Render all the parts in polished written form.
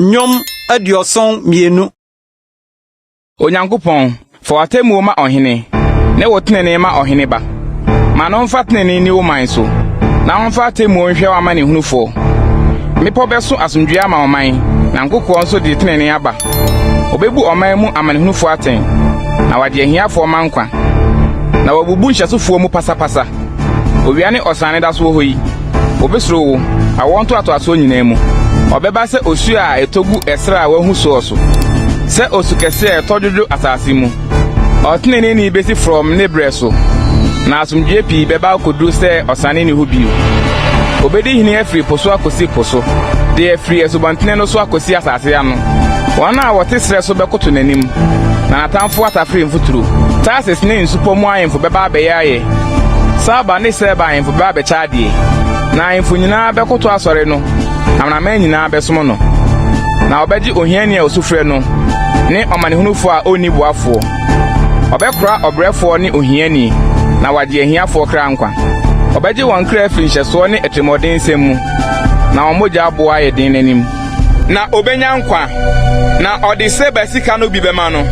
Nyom adioson mienu. Onyankopon, for atemu ma ohene. Ne wotene ma ohene ba. Ma no mfa tene ni wo man so. Na mfa atemu nhwe wa ma ne hunufo. Mepo beso asomdua ma oman. Na nkokɔ nso de tene aba. Obebu oman mu amane hunufo aten. Na wade ahiafo mankwa. Na wabubu nhyasofo mu pasapasa. Owiane osane da so ho yi. Obesro wo. Awonto ato nyina mu. Obeba se osu a etogu esra wahu so so. Se osu kese etodwodo asase mu. Otene ni besi from nebreso. Na asomdue pi beba kodu se osane ni ho bio. Obedi hini afri poso akosi poso. De afri esubantene no so akosi asase ya no. Wana wote sre so bekoto nanim. Na atamfo atafri mfuturu. Tases ne nsupo mu ayemfo beba abeyaye. Saba ne seba ayemfo beba abechadie. Na ayemfo nyina bekoto asore no. Amana nyina besom no. Na obeji ohiani a osufre no. Ne omanehunufo a oni boafo. Obekura obrefo ne ohiani. Na wade ahiafo kra nkwa. Obeji won kra finhyeso ne etremodin semu. Na omoja aboa yedin nanim. Na obenya nkwa. Na odi seba sika no bi bema no.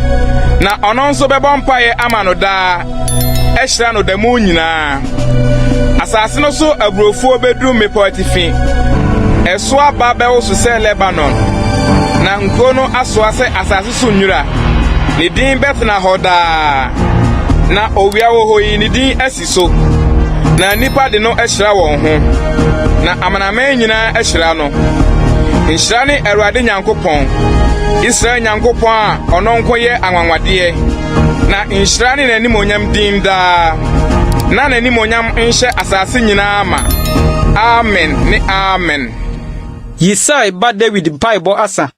Na ono nso bebo mpaye ama no daa. Ehira no damu nyina. Asase no so abrofo obedru mepo atifi. Eso aba bewo so se Lebanon. Na nkono aso ase asase so nwura. Ne din betna hoda. Na owia wo hoyi ne din asiso. Na nipa de no ehira won ho. Na amanama nyina ehira no. Nhira ne Awurade Nyankopon. Israel Nyankopon a ono nkoye anwanwade. Na nhira ne nanimonyam din da. Na nanimonyam nhye asase nyina ama. Amen ne amen. Yisai ba David Bible asa.